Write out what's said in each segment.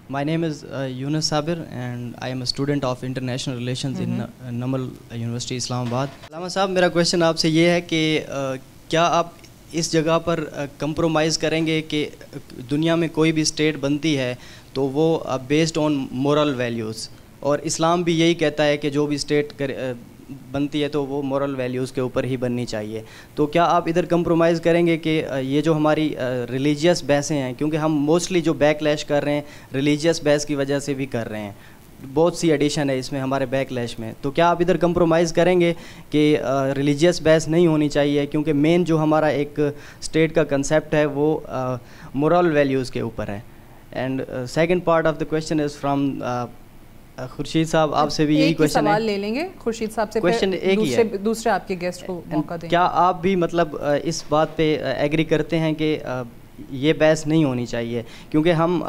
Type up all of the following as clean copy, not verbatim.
My name is Yunus Sabir and I am a student of International Relations in Namal University Islamabad. علامہ صاحب میرا question آپ سے یہ ہے کہ کیا آپ اس جگہ پر کمپرومائز کریں گے کہ دنیا میں کوئی بھی اسٹیٹ بنتی ہے تو وہ بیسڈ آن مورل ویلیوز، اور اسلام بھی یہی کہتا ہے کہ جو بھی اسٹیٹ بنتی ہے تو وہ مورل ویلیوز کے اوپر ہی بننی چاہیے، تو کیا آپ ادھر کمپرومائز کریں گے کہ یہ جو ہماری ریلیجیس بحثیں ہیں، کیونکہ ہم موسٹلی جو بیک لیش کر رہے ہیں ریلیجیس بحث کی وجہ سے بھی کر رہے ہیں، بہت سی ایڈیشن ہے اس میں ہمارے بیک لیش میں، تو کیا آپ ادھر کمپرومائز کریں گے کہ ریلیجیس بحث نہیں ہونی چاہیے، کیونکہ مین جو ہمارا ایک اسٹیٹ کا کنسیپٹ ہے وہ مورل ویلیوز کے اوپر ہے؟ And second part of the question is from Khurshid صاحب، آپ سے بھی یہی کویشچن ہے، سوال لے لیں گے خورشید صاحب سے، کویشچن ایک ہی ہے، دوسرے آپ کے گیسٹ کو موقع دیں۔ کیا آپ بھی مطلب اس بات پہ ایگری کرتے ہیں کہ یہ بحث نہیں ہونی چاہیے، کیونکہ ہم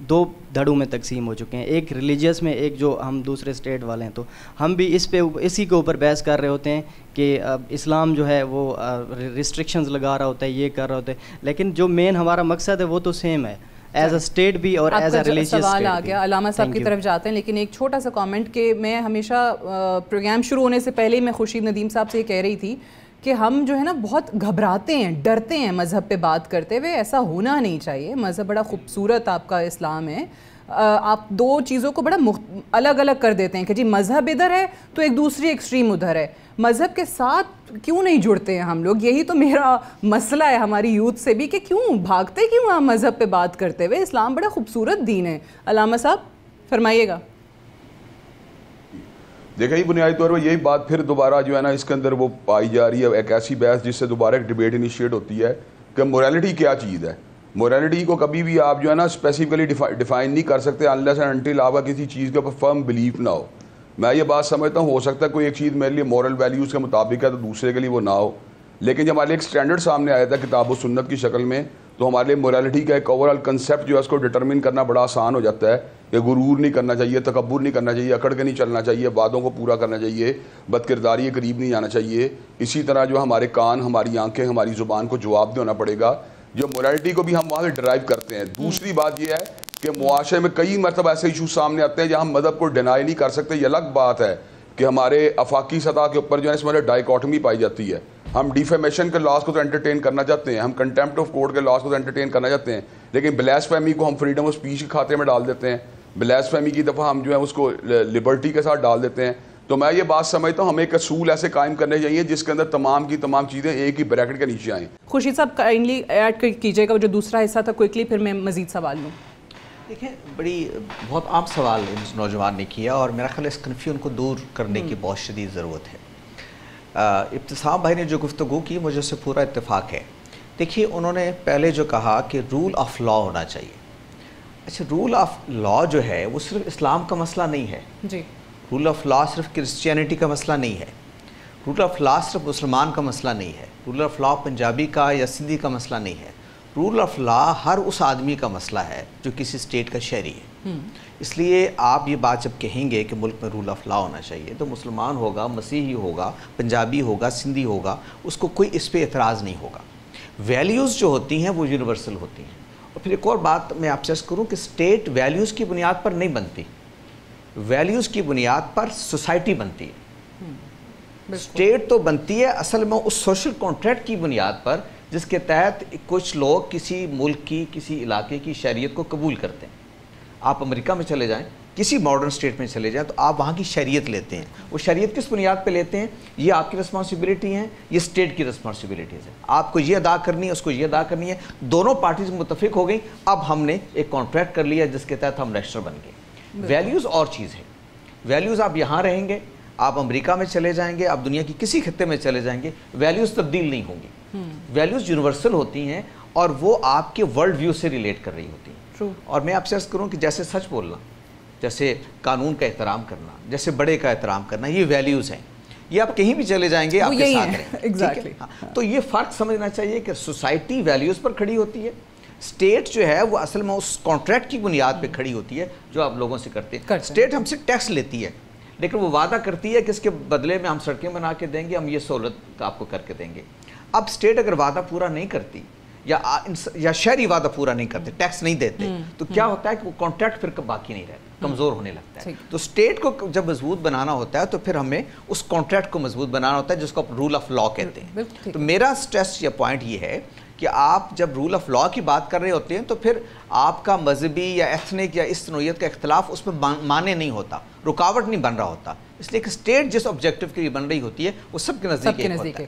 دو دھڑوں میں تقسیم ہو چکے ہیں، ایک ریلیجیس میں، ایک جو ہم دوسرے اسٹیٹ والے ہیں، تو ہم بھی اسی کے اوپر بحث کر رہے ہوتے ہیں کہ اسلام جو ہے وہ ریسٹرکشنز لگا رہا ہوتا ہے، یہ کر رہا ہوتا ہے، لیکن جو مین ہمارا مقصد ہے وہ تو سیم ہے، ایز اے اسٹیٹ بھی اور ایز اے ریلیجیس اسٹیٹ بھی۔ سوال آ گیا، علامہ صاحب کی طرف جاتے ہیں، لیکن ایک چھوٹا سا کامنٹ کہ میں ہمیشہ پروگرام شروع ہونے سے پہلے میں خورشید ندیم صاحب سے یہ کہہ رہی تھی کہ ہم جو ہے نا بہت گھبراتے ہیں، ڈرتے ہیں مذہب پہ بات کرتے ہوئے، ایسا ہونا نہیں چاہیے، مذہب بڑا خوبصورت آپ کا اسلام ہے، آپ دو چیزوں کو بڑا الگ الگ کر دیتے ہیں کہ جی مذہب ادھر ہے تو ایک دوسری ایکسٹریم ادھر ہے، مذہب کے ساتھ کیوں نہیں جڑتے ہیں ہم لوگ؟ یہی تو میرا مسئلہ ہے ہماری یوتھ سے بھی کہ کیوں بھاگتے کیوں ہم مذہب پہ بات کرتے ہوئے؟ اسلام بڑا خوبصورت دین ہے۔ علامہ صاحب فرمائیے گا۔ دیکھیں بنیادی طور پر یہی بات پھر دوبارہ جو ہے نا اس کے اندر وہ پائی جا رہی ہے، ایک ایسی بحث جس سے دوبارہ ایک ڈیبیٹ انیشیٹ ہوتی ہے کہ موریلٹی کیا چیز ہے۔ موریلٹی کو کبھی بھی آپ جو ہے نا اسپیسیفکلی ڈیفائن نہیں کر سکتے انلیس اینڈ انٹل آپ کا کسی چیز کے اوپر فرم بلیف نہ ہو۔ میں یہ بات سمجھتا ہوں، ہو سکتا ہے کوئی ایک چیز میرے لیے مورل ویلیوز کے مطابق ہے تو دوسرے کے لیے وہ نہ ہو، لیکن جب ہمارے لیے ایک اسٹینڈرڈ سامنے آیا تھا کتاب و سنت کی شکل میں، تو ہمارے لیے موریلٹی کا ایک اوور آل کنسیپٹ جو ہے اس کو ڈٹرمن کرنا بڑا آسان ہو جاتا ہے کہ غرور نہیں کرنا چاہیے، تکبر نہیں کرنا چاہیے، اکڑ کے نہیں چلنا چاہیے، وعدوں کو پورا کرنا چاہیے، بد کرداری کے قریب نہیں جانا چاہیے، اسی طرح جو ہمارے کان، ہماری آنکھیں، ہماری زبان کو جواب دینا پڑے گا، جو موریلٹی کو بھی ہم وہاں سے ڈرائیو کرتے ہیں۔ دوسری بات یہ ہے کہ معاشرے میں کئی مرتبہ ایسے ایشوز سامنے آتے ہیں جہاں ہم مذہب کو ڈینائی نہیں کر سکتے۔ یہ الگ بات ہے کہ ہمارے افاقی سطح کے اوپر جو ہے اس میں ڈائیکاٹمی پائی جاتی ہے، ہم ڈیفیمیشن کے لاس کو تو انٹرٹین کرنا چاہتے ہیں، ہم کنٹیمپٹ آف کورٹ کے لاس کو تو انٹرٹین کرنا چاہتے ہیں، لیکن بلیسفیمی کو ہم فریڈم آف اسپیچ کے کھاتے میں ڈال دیتے ہیں، بلیسفیمی کی دفعہ ہم جو ہے اس کو لبرٹی کے ساتھ ڈال دیتے ہیں۔ تو میں یہ بات سمجھتا ہوں ہمیں ایک اصول ایسے قائم کرنے چاہیے جس کے اندر تمام کی تمام چیزیں ایک ہی بریکٹ کے نیچے آئیں۔ خورشید صاحب کائنڈلی ایڈ کیجیے گا جو دوسرا حصہ تھا کوئکلی، پھر میں مزید سوال لوں۔ دیکھیں بہت عام سوال اس نوجوان نے کیا اور میرا خیال ہے اس کنفیوژن کو دور کرنے کی بہت شدید ضرورت ہے۔ ابتسام بھائی نے جو گفتگو کی مجھے اس سے پورا اتفاق ہے۔ دیکھیے انہوں نے پہلے جو کہا کہ رول آف لا ہونا چاہیے، اچھا رول آف لا جو ہے وہ صرف اسلام کا مسئلہ نہیں ہے، جی رول آف لا صرف کرسچینٹی کا مسئلہ نہیں ہے، رول آف لا صرف مسلمان کا مسئلہ نہیں ہے، رول آف لا پنجابی کا یا سندھی کا مسئلہ نہیں ہے، رول آف لا ہر اس آدمی کا مسئلہ ہے جو کسی اسٹیٹ کا شہری ہے۔ اس لیے آپ یہ بات جب کہیں گے کہ ملک میں رول آف لا ہونا چاہیے تو مسلمان ہوگا، مسیحی ہوگا، پنجابی ہوگا، سندھی ہوگا، اس کو کوئی اس پہ اعتراض نہیں ہوگا۔ ویلیوز جو ہوتی ہیں وہ یونیورسل ہوتی ہیں۔ اور پھر ایک اور بات میں آپ سے عرض کروں کہ اسٹیٹ ویلیوز کی بنیاد پر نہیں بنتی، ویلیوز کی بنیاد پر سوسائٹی بنتی ہے۔ اسٹیٹ تو بنتی ہے اصل میں اس سوشل کانٹریکٹ کی بنیاد پر جس کے تحت کچھ لوگ کسی ملک کی، کسی علاقے کی شہریت کو قبول کرتے ہیں۔ آپ امریکہ میں چلے جائیں، کسی ماڈرن اسٹیٹ میں چلے جائیں تو آپ وہاں کی شریعت لیتے ہیں۔ وہ شریعت کس بنیاد پہ لیتے ہیں؟ یہ آپ کی رسپانسبلٹی ہیں، یہ اسٹیٹ کی رسپانسبلٹیز ہیں، آپ کو یہ ادا کرنی ہے، اس کو یہ ادا کرنی ہے، دونوں پارٹیز متفق ہو گئیں، اب ہم نے ایک کانٹریکٹ کر لیا جس کے تحت ہم نیشنل بن گئے۔ ویلیوز اور چیز ہے، ویلیوز آپ یہاں رہیں گے، آپ امریکہ میں چلے جائیں گے، آپ دنیا کی کسی خطے میں چلے جائیں گے، ویلیوز تبدیل نہیں ہوں گی، ویلیوز یونیورسل ہوتی ہیں اور وہ آپ کے ورلڈ ویو سے ریلیٹ کر رہی ہوتی ہیں۔ اور میں آپ سے عرض کروں کہ جیسے سچ بولنا، جیسے قانون کا احترام کرنا، جیسے بڑے کا احترام کرنا، یہ ویلیوز ہیں، یہ آپ کہیں بھی چلے جائیں گے آپ کے ساتھ رہیں گے۔ تو یہ فرق سمجھنا چاہیے کہ سوسائٹی ویلیوز پر کھڑی ہوتی ہے، اسٹیٹ جو ہے وہ اصل میں اس کانٹریکٹ کی بنیاد پہ کھڑی ہوتی ہے جو آپ لوگوں سے کرتے ہیں۔ اسٹیٹ ہم سے ٹیکس لیتی ہے لیکن وہ وعدہ کرتی ہے کہ اس کے بدلے میں ہم سڑکیں بنا کے دیں گے، ہم یہ سہولت آپ کو کر کے دیں گے۔ اب اسٹیٹ اگر وعدہ پورا نہیں کرتی یا شہری وعدہ پورا نہیں کرتے, ٹیکس نہیں دیتے, تو کیا ہوتا ہے کہ وہ کانٹریکٹ پھر باقی نہیں رہتا, کمزور ہونے لگتا ہے. تو اسٹیٹ کو جب مضبوط بنانا ہوتا ہے تو پھر ہمیں اس کانٹریکٹ کو مضبوط بنانا ہوتا ہے, جس کو رول آف لا کہتے ہیں. تو میرا اسٹریس یا پوائنٹ یہ ہے کہ آپ جب رول آف لا کی بات کر رہے ہوتے ہیں تو پھر آپ کا مذہبی یا ایتھنک یا اس نوعیت کا اختلاف اس میں معنی نہیں ہوتا, رکاوٹ نہیں بن رہا ہوتا. اس لیے کہ اسٹیٹ جس آبجیکٹو کے لیے بن رہی ہوتی ہے وہ سب کے نزدیک ایک ہوتا ہے.